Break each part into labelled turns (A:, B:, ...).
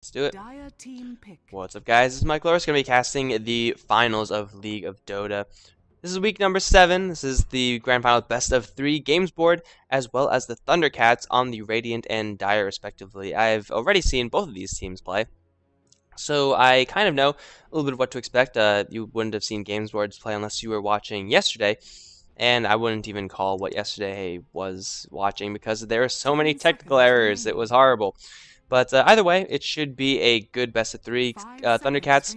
A: Let's do it.
B: Dire team pick.
A: What's up, guys? This is Mike Loris, going to be casting the finals of League of Dota. This is week number 7. This is the grand final best of 3 Gamesboard, as well as the Thundercats on the Radiant and Dire, respectively. I've already seen both of these teams play, so I kind of know a little bit of what to expect. You wouldn't have seen Gamesboards play unless you were watching yesterday, and I wouldn't even call what yesterday was watching because there were so many technical errors. It was horrible. But either way, it should be a good best of 3. Thundercats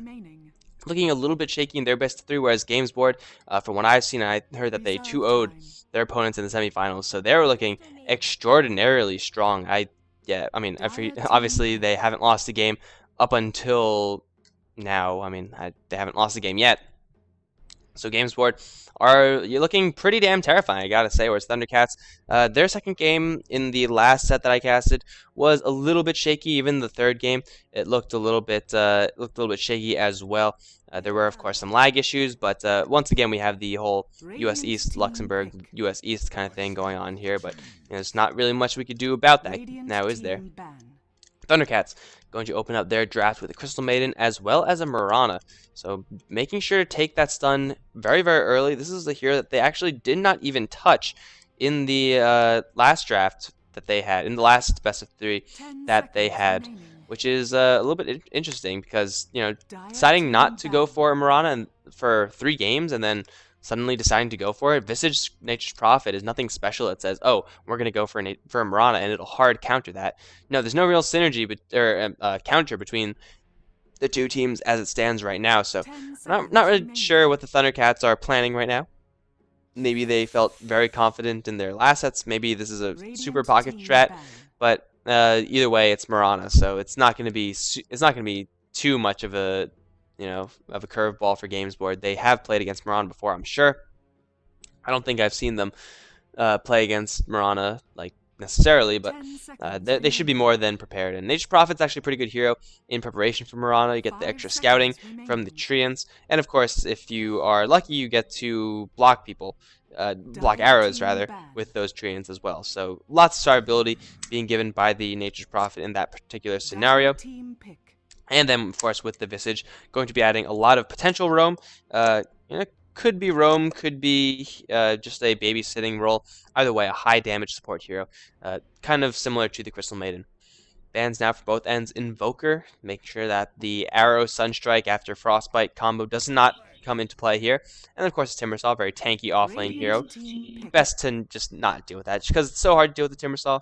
A: looking a little bit shaky in their best of 3, whereas Gamesboard, from what I've seen, I heard that they 2-0'd their opponents in the semifinals, so they were looking extraordinarily strong. Obviously they haven't lost a game up until now. They haven't lost a game yet. So Gamesboard you're looking pretty damn terrifying, I gotta say. Whereas Thundercats, their second game in the last set that I casted was a little bit shaky. Even the third game, it looked a little bit shaky as well. There were, of course, some lag issues, but once again, we have the whole U.S. East, Luxembourg, U.S. East kind of thing going on here. But there's not really much we could do about that now, is there? Thundercats going to open up their draft with a Crystal Maiden as well as a Mirana. So making sure to take that stun very, very early. This is a hero that they actually did not even touch in the last draft that they had, in the last best of 3 that they had, which is a little bit interesting because, deciding not to go for a Mirana for 3 games and then suddenly deciding to go for it. Visage Nature's Prophet is nothing special. It says, oh, we're going to go for a Mirana, and it'll hard counter that. No, there's no real synergy counter between the two teams as it stands right now. So I'm not really sure what the Thundercats are planning right now. Maybe they felt very confident in their last sets. Maybe this is a super pocket strat. But either way, it's Mirana, so it's not going to be too much of a of a curveball for Gamesboard. They have played against Mirana before, I'm sure. I don't think I've seen them play against Mirana necessarily, but they should be more than prepared. And Nature's Prophet's actually a pretty good hero in preparation for Mirana. You get the extra scouting from the Treants, and of course, if you are lucky, you get to block people. Block arrows rather with those Treants as well. So lots of survivability being given by the Nature's Prophet in that particular scenario. And then, of course, with the Visage, going to be adding a lot of potential roam. Could be roam, could be just a babysitting role. Either way, a high damage support hero. Kind of similar to the Crystal Maiden. Bans now for both ends. Invoker, making sure that the Arrow Sunstrike after Frostbite combo does not come into play here. And of course, Timbersaw, very tanky offlane hero. Best to just not deal with that, because it's so hard to deal with the Timbersaw.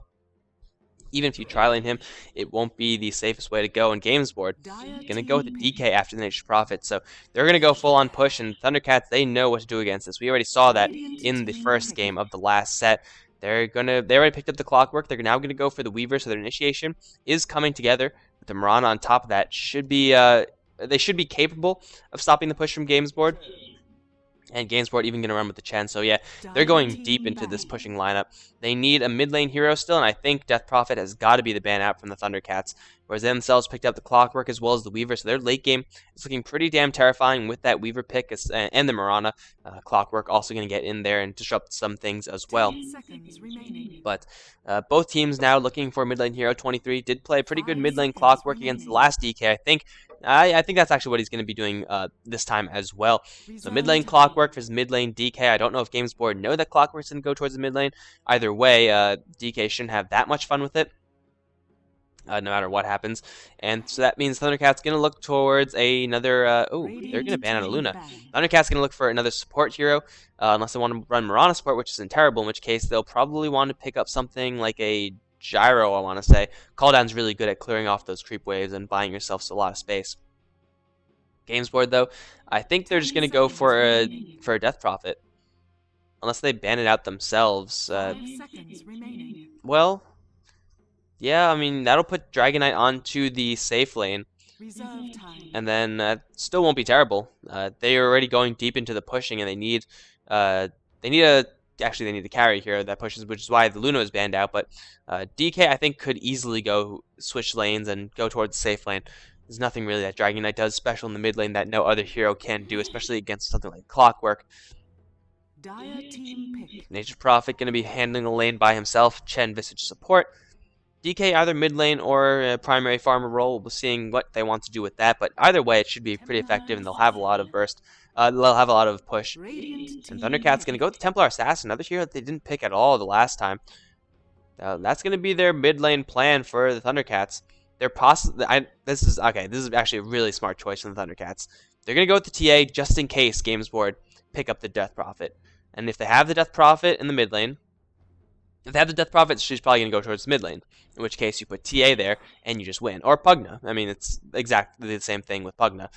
A: Even if you tri-lane him, it won't be the safest way to go. And Gamesboard, going to go with the DK after the Nature's Prophet. So they're going to go full-on push, and Thundercats, they know what to do against this. We already saw that in the first game of the last set. They already picked up the Clockwork. They're now going to go for the Weaver, so their initiation is coming together. With the Mirana on top of that, they should be capable of stopping the push from Gamesboard. And Gamesboard even going to run with the Chen. So yeah, they're going deep into this pushing lineup. They need a mid lane hero still, and I think Death Prophet has got to be the ban out from the Thundercats. Whereas they themselves picked up the Clockwork as well as the Weaver, so their late game is looking pretty damn terrifying with that Weaver pick and the Mirana. Clockwork also going to get in there and disrupt some things as well. But both teams now looking for mid lane hero. 23 did play a pretty good mid lane Clockwork against the last DK, I think. I think that's actually what he's going to be doing this time as well. So mid lane Clockwork versus mid lane DK. I don't know if Gamesboard know that Clockwork's going to go towards the mid lane. Either way, DK shouldn't have that much fun with it, no matter what happens. And so that means Thundercat's going to look towards another... they're going to ban out a Luna. Thundercat's going to look for another support hero, unless they want to run Mirana support, which isn't terrible, in which case they'll probably want to pick up something like a Gyro, I want to say. Calldown's really good at clearing off those creep waves and buying yourself a lot of space. Gamesboard, though, I think they're just going to go for a Death Prophet. Unless they ban it out themselves. Well, yeah, that'll put Dragon Knight onto the safe lane. And then still won't be terrible. They are already going deep into the pushing, and they need a carry here that pushes, which is why the Luna is banned out. But DK, I think, could easily go switch lanes and go towards the safe lane. There's nothing really that Dragon Knight does special in the mid lane that no other hero can do, especially against something like Clockwork. Nature's Prophet going to be handling the lane by himself. Chen Visage support. DK either mid lane or a primary farmer role. We'll be seeing what they want to do with that, but either way, it should be pretty effective, and they'll have a lot of burst. They'll have a lot of push. And Thundercat's going to go with the Templar Assassin, another hero that they didn't pick at all the last time. That's going to be their mid lane plan for the Thundercats. This is actually a really smart choice from the Thundercats. They're going to go with the TA just in case Gamesboard pick up the Death Prophet. And if they have the Death Prophet in the mid lane, if they have the Death Prophet, she's probably going to go towards mid lane. In which case, you put TA there, and you just win. Or Pugna. I mean, it's exactly the same thing with Pugna.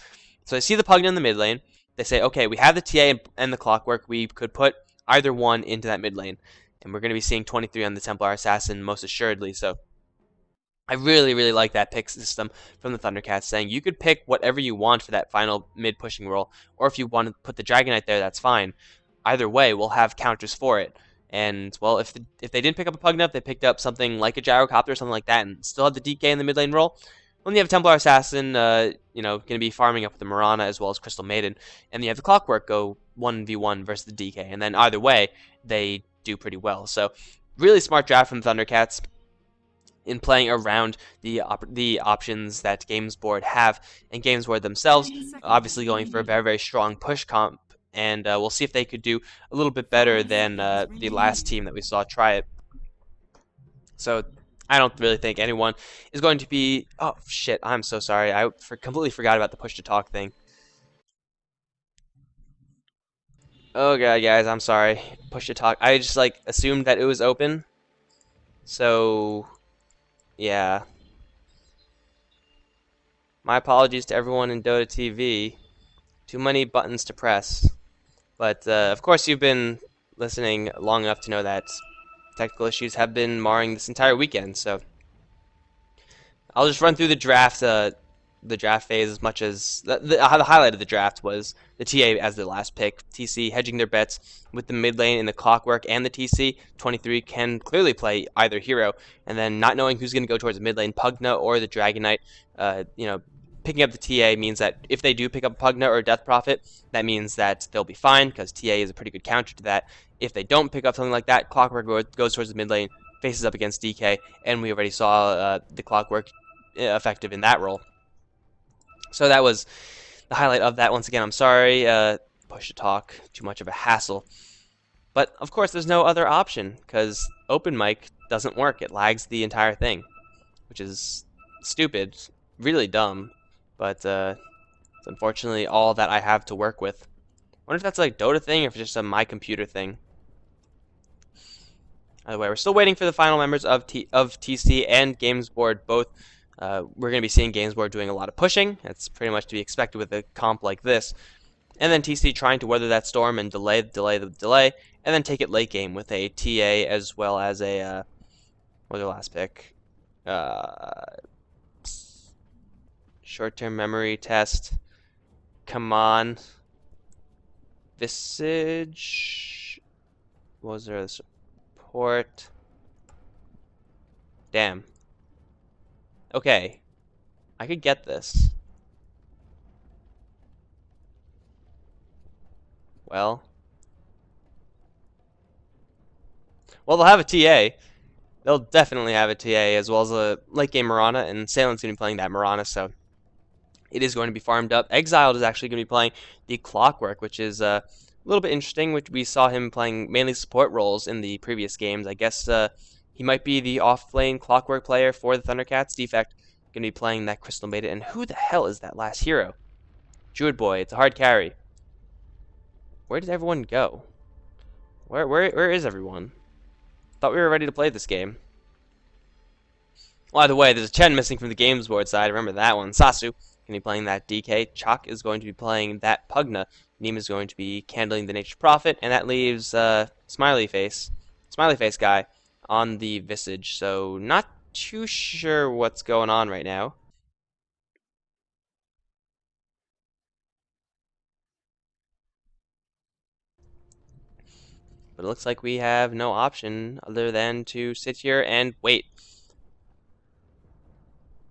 A: So they see the Pugna in the mid lane. They say, okay, we have the TA and the Clockwork. We could put either one into that mid lane. And we're going to be seeing 23 on the Templar Assassin most assuredly. So I really, really like that pick system from the Thundercats, saying you could pick whatever you want for that final mid-pushing role. Or if you want to put the Dragon Knight there, that's fine. Either way, we'll have counters for it. And, well, if they didn't pick up a Pugna, if they picked up something like a Gyrocopter or something like that and still had the DK in the mid lane role, when you have Templar Assassin, going to be farming up the Mirana as well as Crystal Maiden, and you have the Clockwork go 1v1 versus the DK, and then either way, they do pretty well. So, really smart draft from the Thundercats in playing around the options that Gamesboard have, and Gamesboard themselves, obviously going for a very, very strong push comp. And we'll see if they could do a little bit better than the last team that we saw try it. So I don't really think anyone is going to be... Oh, shit, I'm so sorry. I completely forgot about the push-to-talk thing. Oh, God, guys, I'm sorry. Push-to-talk. I just, assumed that it was open. So, yeah. My apologies to everyone in Dota TV. Too many buttons to press. But, of course, you've been listening long enough to know that technical issues have been marring this entire weekend, so I'll just run through the draft phase as much as... The highlight of the draft was the TA as the last pick. TC hedging their bets with the mid lane in the Clockwork and the TC. 23 can clearly play either hero, and then not knowing who's going to go towards the mid lane, Pugna or the Dragon Knight, picking up the TA means that if they do pick up Pugna or Death Prophet, that means that they'll be fine, because TA is a pretty good counter to that. If they don't pick up something like that, Clockwork goes towards the mid lane, faces up against DK, and we already saw the Clockwork effective in that role. So that was the highlight of that. Once again, I'm sorry, push to talk, too much of a hassle. But, of course, there's no other option, because open mic doesn't work. It lags the entire thing, which is stupid, really dumb. But it's unfortunately all that I have to work with. I wonder if that's a Dota thing or if it's just a my computer thing. Either way, we're still waiting for the final members of TC and Gamesboard. Both we're going to be seeing Gamesboard doing a lot of pushing. That's pretty much to be expected with a comp like this. And then TC trying to weather that storm and delay, and then take it late game with a TA as well as a what was their last pick? Short-term memory test. Come on. Visage. What was there? Support. Damn. Okay. I could get this. Well, they'll have a TA. They'll definitely have a TA as well as a late game Mirana, and Salen's going to be playing that Mirana, so it is going to be farmed up. Exiled is actually going to be playing the Clockwork, which is a little bit interesting. Which we saw him playing mainly support roles in the previous games. I guess he might be the off-lane Clockwork player for the Thundercats. Defect going to be playing that Crystal Maiden. And who the hell is that last hero? Druid Boy. It's a hard carry. Where did everyone go? Where is everyone? Thought we were ready to play this game. Well, either way, there's a Chen missing from the Gamesboard side. Remember that one. Sasu going to be playing that DK. Chalk is going to be playing that Pugna. Neem is going to be candling the Nature's Prophet. And that leaves Smiley Face guy on the Visage. So not too sure what's going on right now. But it looks like we have no option other than to sit here and wait.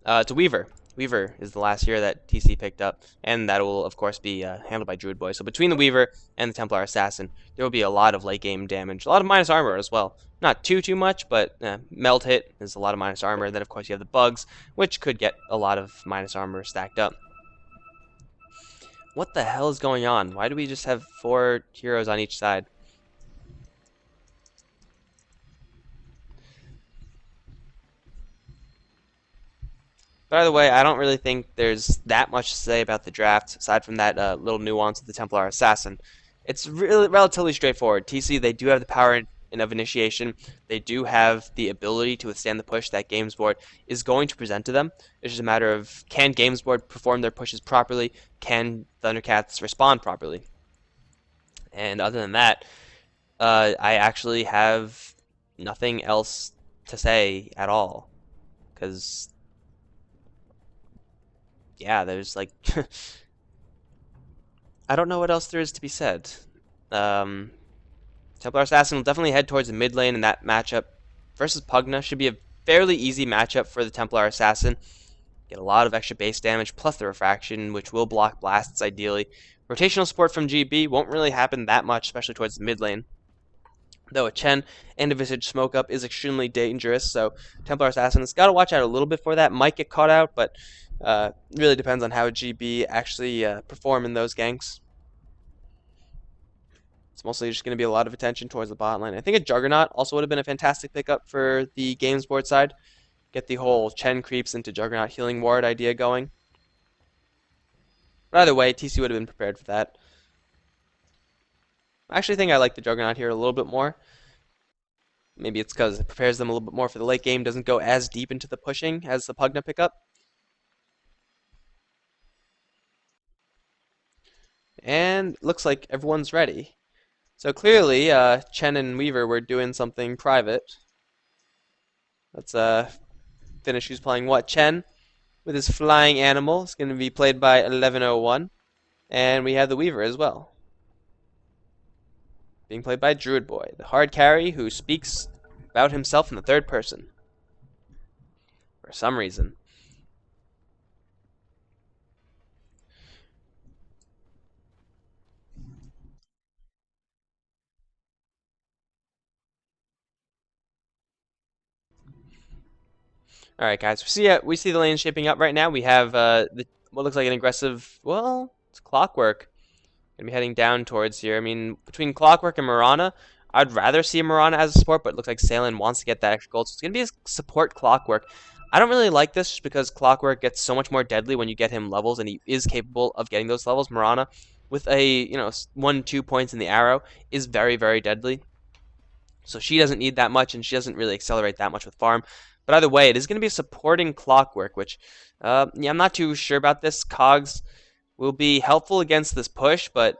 A: It's a Weaver. Weaver is the last hero that TC picked up, and that will, of course, be handled by Druid Boy. So between the Weaver and the Templar Assassin, there will be a lot of late game damage, a lot of minus armor as well. Not too much, but meld hit is a lot of minus armor. Then, of course, you have the bugs, which could get a lot of minus armor stacked up. What the hell is going on? Why do we just have 4 heroes on each side? By the way, I don't really think there's that much to say about the draft, aside from that little nuance of the Templar Assassin. It's really relatively straightforward. TC, they do have the power of initiation. They do have the ability to withstand the push that Gamesboard is going to present to them. It's just a matter of, can Gamesboard perform their pushes properly? Can Thundercats respond properly? And other than that, I actually have nothing else to say at all. Because yeah, there's like I don't know what else there is to be said. Templar Assassin will definitely head towards the mid lane in that matchup versus Pugna. Should be a fairly easy matchup for the Templar Assassin. Get a lot of extra base damage plus the refraction, which will block blasts ideally. Rotational support from GB won't really happen that much, especially towards the mid lane. Though a Chen and a Visage Smoke Up is extremely dangerous, so Templar Assassin has got to watch out a little bit for that. Might get caught out, but really depends on how GB actually perform in those ganks. It's mostly just going to be a lot of attention towards the bot lane. I think a Juggernaut also would have been a fantastic pickup for the Gamesboard side. Get the whole Chen creeps into Juggernaut healing ward idea going. But either way, TC would have been prepared for that. I actually think I like the Juggernaut here a little bit more. Maybe it's because it prepares them a little bit more for the late game, doesn't go as deep into the pushing as the Pugna pickup. And looks like everyone's ready. So clearly, Chen and Weaver were doing something private. Let's finish who's playing what. Chen with his flying animal is going to be played by 1101. And we have the Weaver as well, being played by Druid Boy, the hard carry who speaks about himself in the third person for some reason. All right, guys. We see the lane shaping up right now. We have what looks like an aggressive. Well, it's Clockwork. Gonna be heading down towards here. I mean, between Clockwork and Mirana, I'd rather see Mirana as a support, but it looks like Salen wants to get that extra gold, so it's gonna be a support Clockwork. I don't really like this just because Clockwork gets so much more deadly when you get him levels, and he is capable of getting those levels. Mirana, with a 1-2 points in the arrow, is very deadly. So she doesn't need that much, and she doesn't really accelerate that much with farm. But either way, it is going to be a supporting Clockwork, which, yeah, I'm not too sure about this. Cogs will be helpful against this push, but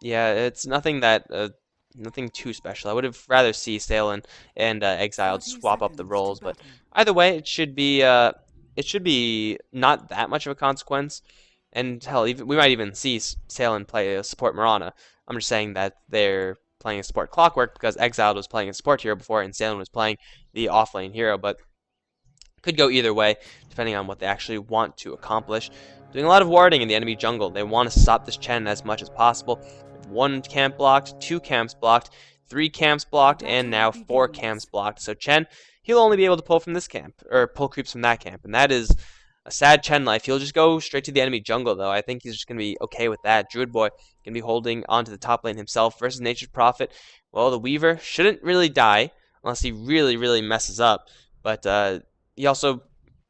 A: yeah, it's nothing too special. I would have rather see Salen and Exiled swap up the roles, but either way, it should be not that much of a consequence. And hell, we might even see Salen play a support Mirana. I'm just saying that they're playing a support Clockwork because Exiled was playing a support hero before, and Salen was playing the offlane hero, but could go either way, depending on what they actually want to accomplish. Doing a lot of warding in the enemy jungle. They want to stop this Chen as much as possible. 1 camp blocked, 2 camps blocked, 3 camps blocked, and now 4 camps blocked. So Chen, he'll only be able to pull from this camp, or pull creeps from that camp, and that is a sad Chen life. He'll just go straight to the enemy jungle, though. I think he's just going to be okay with that. Druid Boy going to be holding onto the top lane himself versus Nature's Prophet. Well, the Weaver shouldn't really die unless he really messes up, but he also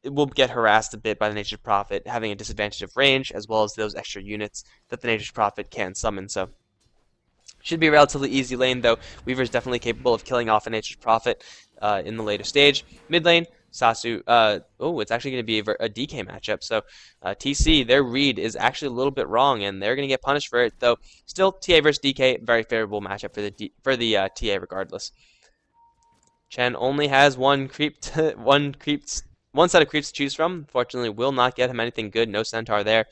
A: will get harassed a bit by the Nature's Prophet, having a disadvantage of range, as well as those extra units that the Nature's Prophet can summon. So should be a relatively easy lane, though. Weaver is definitely capable of killing off a Nature's Prophet in the later stage. Mid lane, Sasu. It's actually going to be a DK matchup. So TC, their read is actually a little bit wrong, and they're going to get punished for it. Though still, TA versus DK, very favorable matchup for the TA regardless. Chen only has one set of creeps to choose from. Unfortunately, will not get him anything good. No Centaur there.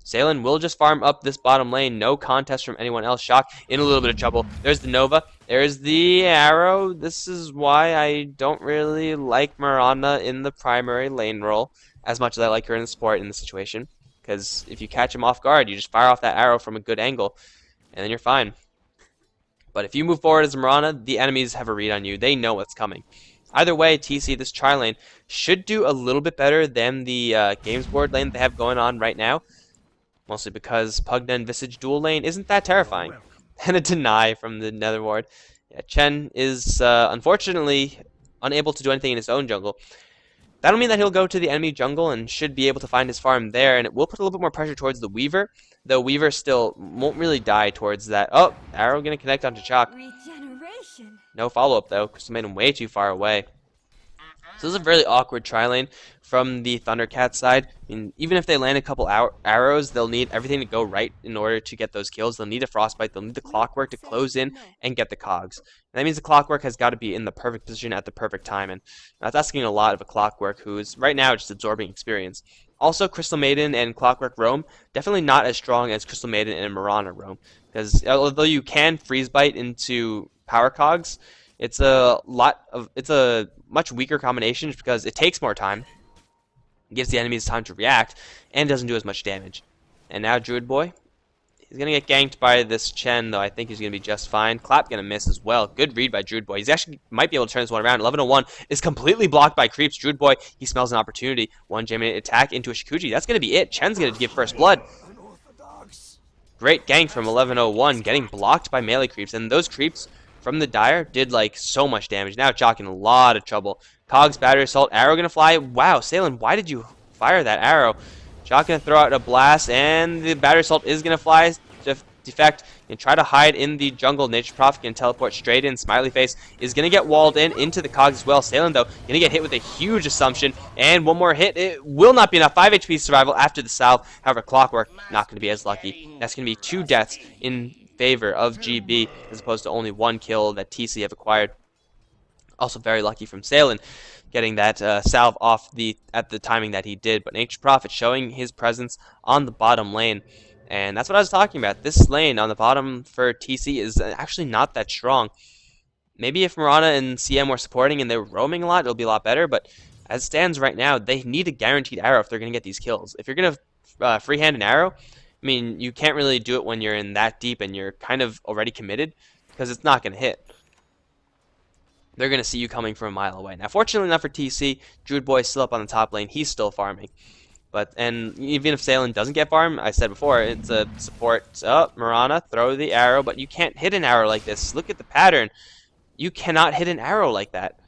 A: Salen will just farm up this bottom lane. No contest from anyone else. Shock in a little bit of trouble. There's the Nova. There's the arrow. This is why I don't really like Mirana in the primary lane role. as much as I like her in the support in this situation. Because if you catch him off guard, you just fire off that arrow from a good angle, and then you're fine. But if you move forward as Mirana, the enemies have a read on you. They know what's coming. Either way, TC, this tri lane, should do a little bit better than the Gamesboard lane they have going on right now. Mostly because Pugna and Visage dual lane isn't that terrifying. And a deny from the Nether Ward. Yeah, Chen is unfortunately unable to do anything in his own jungle. That'll mean that he'll go to the enemy jungle and should be able to find his farm there, and it will put a little bit more pressure towards the Weaver, though Weaver still won't really die towards that. Oh, arrow gonna connect onto Chalk. No follow-up though, because it made him way too far away. So this is a really awkward tri lane from the Thundercat side. I mean, even if they land a couple arrows, they'll need everything to go right in order to get those kills. They'll need a Frostbite, they'll need the Clockwork to close in and get the cogs. And that means the Clockwork has got to be in the perfect position at the perfect time, and that's asking a lot of a Clockwork who's right now just absorbing experience. Also, Crystal Maiden and Clockwork roam, definitely not as strong as Crystal Maiden and Mirana roam, because although you can freeze bite into power cogs, it's a much weaker combination because it takes more time, gives the enemies time to react, and doesn't do as much damage. And now Druid Boy, he's gonna get ganked by this Chen, though I think he's gonna be just fine. Clap gonna miss as well. Good read by Druid Boy. He's actually might be able to turn this one around. 1101 is completely blocked by creeps. Druid Boy, he smells an opportunity. One J-minute attack into a Shikuji. That's gonna be it. Chen's gonna give first blood. Great gank from 1101, getting blocked by melee creeps, and those creeps from the Dire did like so much damage. Now Chalk in a lot of trouble. Cogs, Battery Assault, arrow gonna fly. Wow, Salen, why did you fire that arrow? Chalk gonna throw out a blast, and the Battery Assault is gonna fly. Defect and try to hide in the jungle. Nature Prophet can teleport straight in. Smiley Face is gonna get walled in into the cogs as well. Salen though gonna get hit with a huge assumption, and one more hit. It will not be enough. 5 HP survival after the salve. However, Clockwork not gonna be as lucky. That's gonna be 2 deaths in favor of GB as opposed to only 1 kill that TC have acquired. Also very lucky from Salen getting that salve off at the timing that he did. But Nature Prophet showing his presence on the bottom lane. And that's what I was talking about. This lane on the bottom for TC is actually not that strong. Maybe if Mirana and CM were supporting and they were roaming a lot, it'll be a lot better. But as it stands right now, they need a guaranteed arrow if they're going to get these kills. If you're going to freehand an arrow, I mean, you can't really do it when you're in that deep and you're kind of already committed because it's not going to hit. They're going to see you coming from a mile away. Now, fortunately enough for TC, Druid Boy is still up on the top lane. He's still farming. And even if Salen doesn't get farm, I said before, it's a support. Oh, Mirana, throw the arrow, but you can't hit an arrow like this. Look at the pattern. You cannot hit an arrow like that.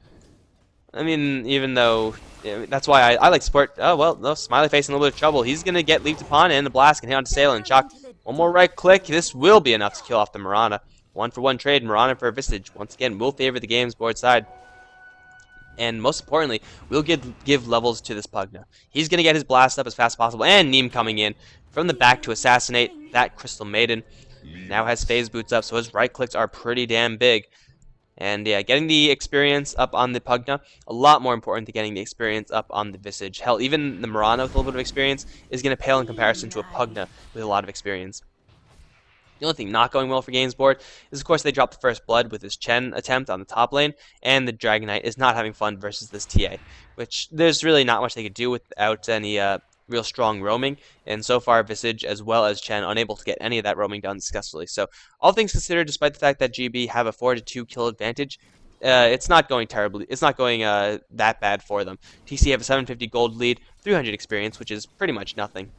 A: I mean, even though, that's why I like support. Oh, well, no, Smiley Face in a little bit of trouble. He's going to get leaped upon, and the blast can hit onto Salen. Chalk, one more right click. This will be enough to kill off the Mirana. 1-for-1 trade, Mirana for Visage. Once again, will favor the Gamesboard side. And most importantly, we'll give levels to this Pugna. He's going to get his blast up as fast as possible. And Neem coming in from the back to assassinate that Crystal Maiden. Now has phase boots up, so his right clicks are pretty damn big. And yeah, getting the experience up on the Pugna, a lot more important than getting the experience up on the Visage. Hell, even the Mirana with a little bit of experience is going to pale in comparison to a Pugna with a lot of experience. The only thing not going well for Gamesboard is, of course, they dropped the first blood with his Chen attempt on the top lane, and the Dragon Knight is not having fun versus this TA, which there's really not much they could do without any real strong roaming, and so far Visage as well as Chen unable to get any of that roaming done successfully. So all things considered, despite the fact that GB have a 4-2 kill advantage, it's not going terribly. It's not going that bad for them. TC have a 750 gold lead, 300 experience, which is pretty much nothing.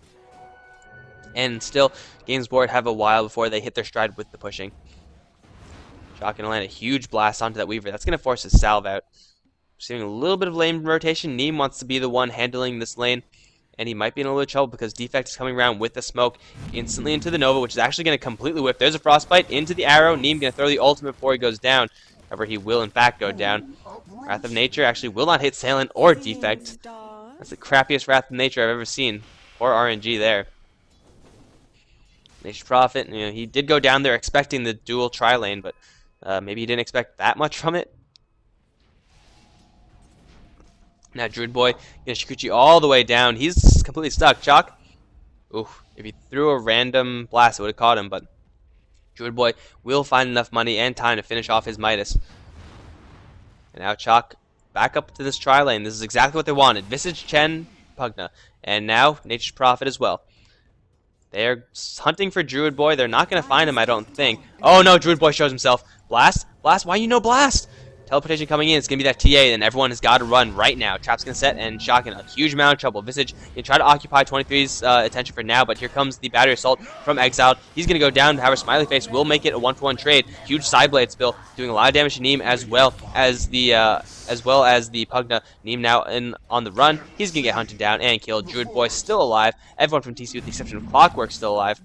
A: And still, Gamesboard have a while before they hit their stride with the pushing. Chalk gonna land a huge blast onto that Weaver. That's gonna force his salve out. Receiving a little bit of lane rotation. Neem wants to be the one handling this lane, and he might be in a little trouble because Defect is coming around with the smoke instantly into the Nova, which is actually gonna completely whip. There's a Frostbite into the arrow. Neem gonna throw the ultimate before he goes down. However, he will in fact go down. Wrath of Nature actually will not hit Salen or Defect. That's the crappiest Wrath of Nature I've ever seen. Or RNG there. Nature Prophet, he did go down there expecting the dual tri-lane, but maybe he didn't expect that much from it. Now Druid Boy gonna Shikuchi all the way down. He's completely stuck. Chalk, oof, if he threw a random blast, it would have caught him, but Druid Boy will find enough money and time to finish off his Midas. And now Chalk back up to this tri-lane. This is exactly what they wanted. Visage Chen Pugna. And now, Nature's Prophet as well. They're hunting for Druid Boy. They're not going to find him, I don't think. Oh no, Druid Boy shows himself. Blast? Blast? Why you know Blast? Teleportation coming in. It's going to be that TA, and everyone has got to run right now. Trap's going to set, and Shock in a huge amount of trouble. Visage can try to occupy 23's attention for now, but here comes the Battery Assault from Exiled. He's going to go down. However, Smiley Face will make it a 1-for-1 trade. Huge side blade spill, doing a lot of damage to Neem as well as the Pugna. Neem now on the run. He's going to get hunted down and killed. Druid Boy still alive. Everyone from TC with the exception of Clockwork still alive.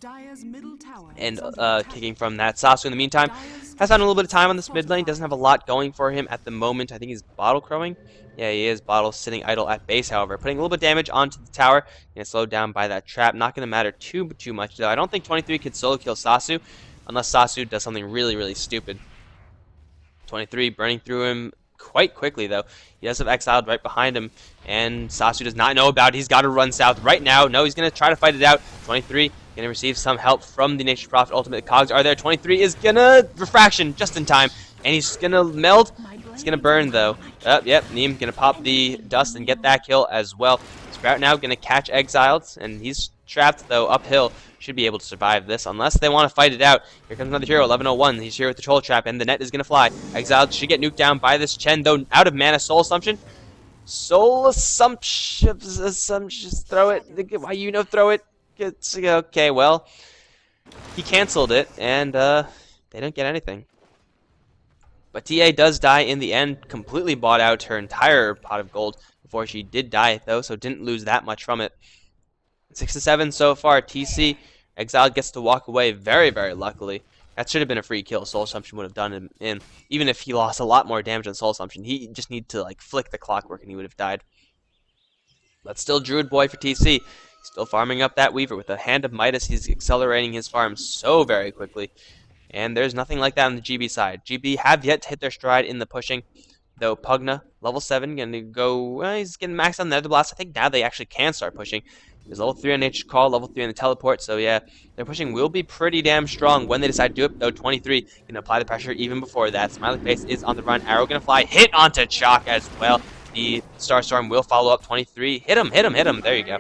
A: And kicking from that. Sasu in the meantime has found a little bit of time on this mid lane. Doesn't have a lot going for him at the moment. I think he's bottle crowing. Yeah, he is. Bottle sitting idle at base, however. Putting a little bit of damage onto the tower. And slowed down by that trap. Not going to matter too much, though. I don't think 23 could solo kill Sasu unless Sasu does something really, really stupid. 23 burning through him quite quickly, though. He does have Exiled right behind him, and Sasu does not know about it. He's got to run south right now. No, he's going to try to fight it out. 23 going to receive some help from the Nature's Prophet. Ultimate cogs are there. 23 is going to refraction just in time, and he's going to melt. He's going to burn, though. Yep, Neem going to pop the dust and get that kill as well. Sprout now going to catch Exiled, and he's trapped, though, uphill. Should be able to survive this unless they want to fight it out. Here comes another hero, 1101. He's here with the Troll Trap, and the net is going to fly. Exiled should get nuked down by this Chen, though out of mana. Soul Assumption. Soul Assumption. Throw it. Why you know throw it? It's, okay, well, he canceled it, and they don't get anything. But TA does die in the end. Completely bought out her entire pot of gold before she did die, though, so didn't lose that much from it. 6-7 so far. TC Exiled gets to walk away very, very luckily. That should have been a free kill. Soul Assumption would have done him in. Even if he lost a lot more damage on Soul Assumption, he just needed to like flick the Clockwork and he would have died. But still Druid Boy for TC. He's still farming up that Weaver with a Hand of Midas. He's accelerating his farm so very quickly. And there's nothing like that on the GB side. GB have yet to hit their stride in the pushing. Though Pugna, level 7, going to go, well, he's getting maxed on the Nether Blast. I think now they actually can start pushing. There's level 3 on Nature's Call, level 3 on the Teleport, so yeah, their pushing will be pretty damn strong when they decide to do it, though 23 can apply the pressure even before that. Smiley Face is on the run, Arrow going to fly, hit onto Chalk as well. The Starstorm will follow up, 23, hit him, there you go.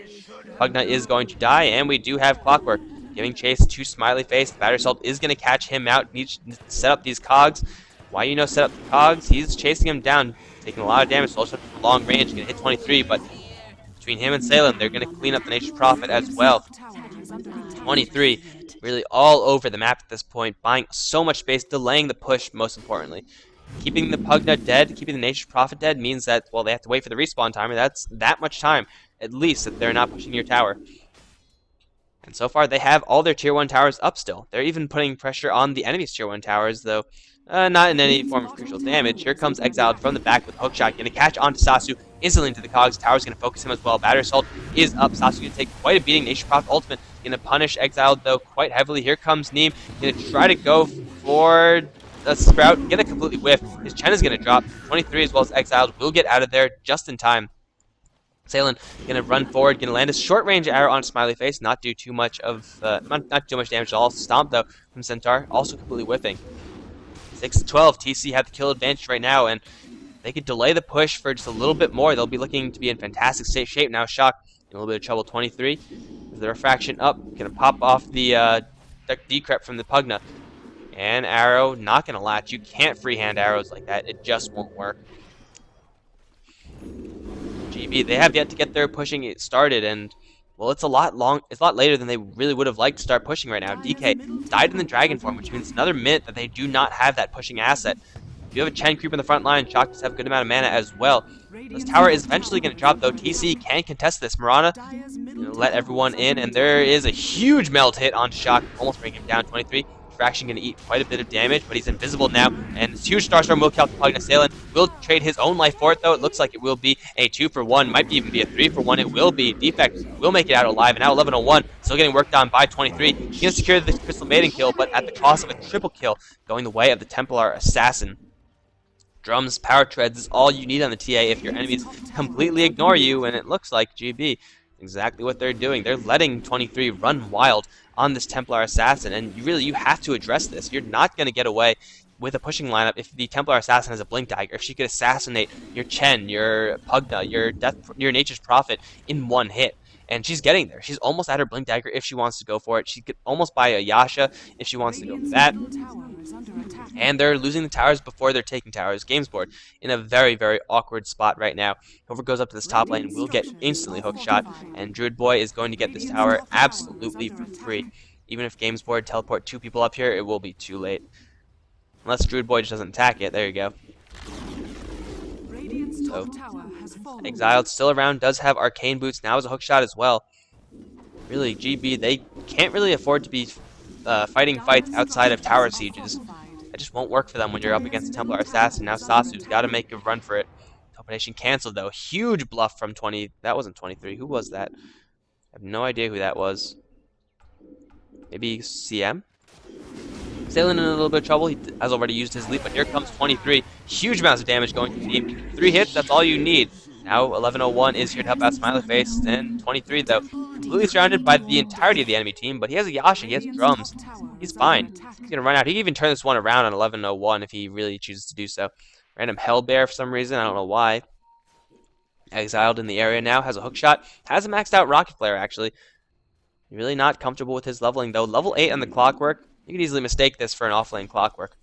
A: Pugna is going to die, and we do have Clockwork giving chase to Smiley Face. Battery Assault is going to catch him out, needs to set up these cogs. Why you know set up the cogs? He's chasing him down, taking a lot of damage, also from long range, going to hit 23, but between him and Salem, they're going to clean up the Nature's Prophet as well. 23, really all over the map at this point, buying so much space, delaying the push, most importantly. Keeping the Pugna dead, keeping the Nature's Prophet dead means that, well, they have to wait for the respawn timer. That's that much time, at least, that they're not pushing your tower. And so far, they have all their Tier 1 towers up still. They're even putting pressure on the enemy's Tier 1 towers, though not in any form of crucial damage. Here comes Exiled from the back with Hookshot, going to catch onto Sasu, instantly into the cogs. Tower's going to focus him as well. Battery Assault is up. Sasu going to take quite a beating. Nature's Prophet ultimate going to punish Exiled, though, quite heavily. Here comes Neem, going to try to go for a Sprout, get a completely whiff. His Chen is going to drop. 23 as well as Exiled will get out of there just in time. Salen going to run forward, going to land a short-range arrow on Smiley Face, not do too much of, not too much damage at all. Stomp, though, from Centaur, also completely whiffing. 6-12, TC have the kill advantage right now, and they could delay the push for just a little bit more. They'll be looking to be in fantastic shape now. Shock in a little bit of trouble. 23, the refraction up, going to pop off the decrep from the Pugna. And Arrow, not going to latch. You can't freehand arrows like that. It just won't work. GB, they have yet to get their pushing it started, and well, it's a lot later than they really would have liked to start pushing right now. DK died in the dragon form, which means another minute that they do not have that pushing asset. If you have a Chen creep in the front line, Shock does have a good amount of mana as well. This tower is eventually going to drop, though. TC can contest this. Marana going to let everyone in, and there is a huge melt hit on Shock, almost bringing him down. 23. Fraction going to eat quite a bit of damage, but he's invisible now, and this huge Starstorm will kill the Pugna. Salen will trade his own life for it, though. It looks like it will be a 2-for-1, might even be a 3-for-1. It will be. Defect will make it out alive, and now 1101 still getting worked on by 23. He's going to secure the Crystal Maiden kill, but at the cost of a triple kill, going the way of the Templar Assassin. Drums, power treads is all you need on the TA if your enemies completely ignore you, and it looks like GB exactly what they're doing. They're letting 23 run wild on this Templar Assassin, and you have to address this. You're not going to get away with a pushing lineup, if the Templar Assassin has a Blink Dagger, if she could assassinate your Chen, your Pugna, your Nature's Prophet in one hit. And she's getting there. She's almost at her Blink Dagger if she wants to go for it. She could almost buy a Yasha if she wants to go for that. And they're losing the towers before they're taking towers. Gamesboard in a very, very awkward spot right now. Whoever goes up to this top lane will get instantly hook shot, and Druid Boy is going to get this tower absolutely for free. Even if Gamesboard teleport 2 people up here, it will be too late. Unless Druid Boy just doesn't attack it. There you go. So, Exiled still around, does have Arcane Boots, now as a hook shot as well. Really, GB, they can't really afford to be fighting fights outside of tower sieges. It just won't work for them when you're up against a Templar Assassin. Now Sasu's got to make a run for it. Teleportation canceled, though. Huge bluff from 20. That wasn't 23. Who was that? I have no idea who that was. Maybe CM? Sailing in a little bit of trouble. He has already used his leap, but here comes 23. Huge amounts of damage going to the team. 3 hits, that's all you need. Now 1101 is here to help out Smiley Face, and 23, though, completely surrounded by the entirety of the enemy team, but he has a Yasha, he has drums. He's fine. He's going to run out. He can even turn this one around on 1101 if he really chooses to do so. Random Hellbear for some reason, I don't know why. Exiled in the area now, has a hook shot. Has a maxed out Rocket Flare, actually. Really not comfortable with his leveling, though. Level 8 on the Clockwork. You could easily mistake this for an offlane Clockwork.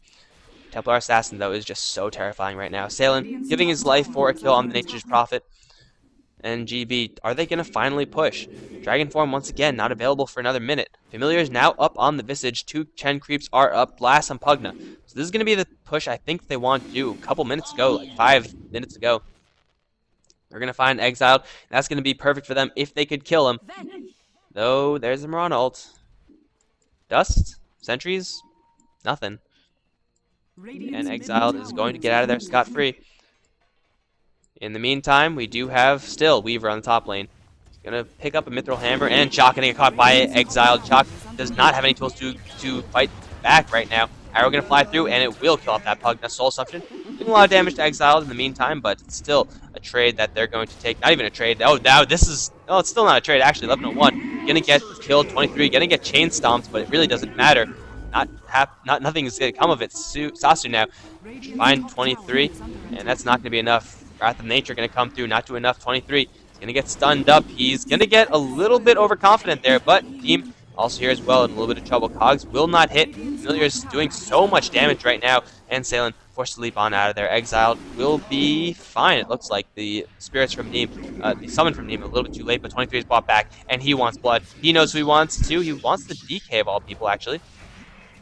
A: Templar Assassin, though, is just so terrifying right now. Salen giving his life for a kill on the Nature's Prophet. And GB, are they going to finally push? Dragon Form, once again, not available for another minute. Familiar is now up on the Visage. 2 Chen creeps are up. Blast on Pugna. So this is going to be the push I think they want to do a couple minutes ago, like 5 minutes ago. They're going to find Exiled. That's going to be perfect for them if they could kill him. Though, there's the Mirana ult. Dust? Sentries? Nothing. And Exiled is going to get out of there scot-free. In the meantime, we do have still Weaver on the top lane. He's going to pick up a Mithril Hammer, and Chalk going to get caught by it. Exiled. Chalk does not have any tools to fight back right now. Arrow going to fly through, and it will kill off that Pugna Soul Assumption. Doing a lot of damage to Exiled in the meantime, but it's still a trade that they're going to take. Not even a trade. Oh, now this is... Oh, it's still not a trade, actually. 1101. Going to get killed. 23. Going to get chain stomped, but it really doesn't matter. Nothing is going to come of it. Sasu now. Find 23, and that's not going to be enough. Wrath of Nature going to come through. Not do enough. 23. He's going to get stunned up. He's going to get a little bit overconfident there, but team also here as well in a little bit of trouble. Cogs will not hit. Familiar is doing so much damage right now, and Salen forced to leap on out of there. Exiled will be fine, it looks like. The spirits from Neem, the summon from Neem, a little bit too late, but 23 is brought back, and he wants blood. He knows who he wants to. He wants the DK of all people, actually.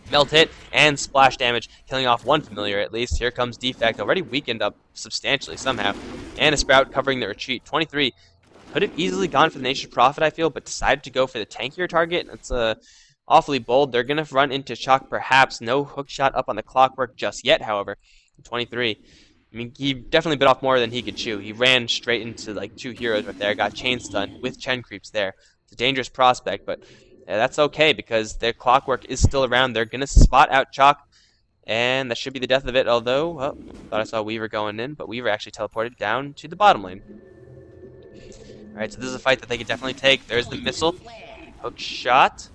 A: Melt hit and splash damage, killing off 1 familiar at least. Here comes Defect, already weakened up substantially somehow. And a Sprout covering the retreat. 23 could have easily gone for the Nature's Prophet, I feel, but decided to go for the tankier target. That's awfully bold. They're going to run into Chalk perhaps. No hook shot up on the Clockwork just yet, however. 23. I mean, he definitely bit off more than he could chew. He ran straight into like 2 heroes right there, got chain stunned with Chen creeps there. It's a dangerous prospect, but that's okay because their Clockwork is still around. They're going to spot out Chalk, and that should be the death of it, although, well, thought I saw Weaver going in, but Weaver actually teleported down to the bottom lane. Alright, so this is a fight that they could definitely take. There's the missile. Hook shot.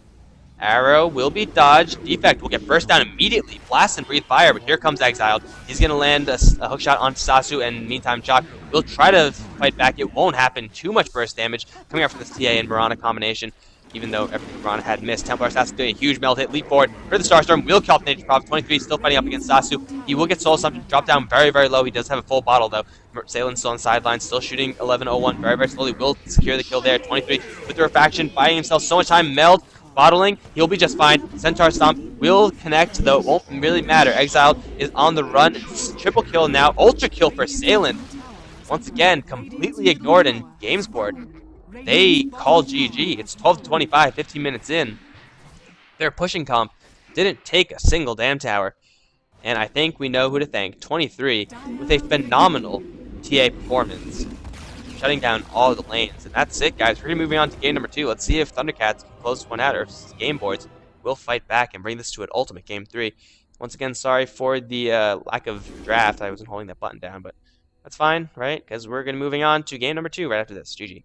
A: Arrow will be dodged. Defect will get burst down immediately. Blast and breathe fire, but here comes Exiled. He's going to land a hook shot on Sasu, and meantime, Chalk will try to fight back. It won't happen. Too much burst damage coming out from this TA and Mirana combination. Even though everything Mirana had missed. Templar Assassin doing a huge melt hit. Leap forward for the Starstorm. Will kill off Nature's Prophet. 23 still fighting up against Sasu. He will get Soul Assumption. Drop down very, very low. He does have a full bottle, though. Salen's still on the sidelines. Still shooting 1101 very, very slowly. Will secure the kill there. 23 with the Refraction. Buying himself so much time. Meld. Bottling. He'll be just fine. Centaur Stomp will connect, though it won't really matter. Exiled is on the run. It's triple kill now. Ultra kill for Salen. Once again, completely ignored in Gamesboard. They call GG. It's 12-25, 15 minutes in. Their pushing comp didn't take a single damn tower. And I think we know who to thank. 23 with a phenomenal TA performance. Shutting down all the lanes. And that's it, guys. We're going to be moving on to game number 2. Let's see if Thundercats can close this one out, or if Gameboards will fight back and bring this to an ultimate game 3. Once again, sorry for the lack of draft. I wasn't holding that button down, but that's fine, right? Because we're going to be moving on to game number 2 right after this. GG.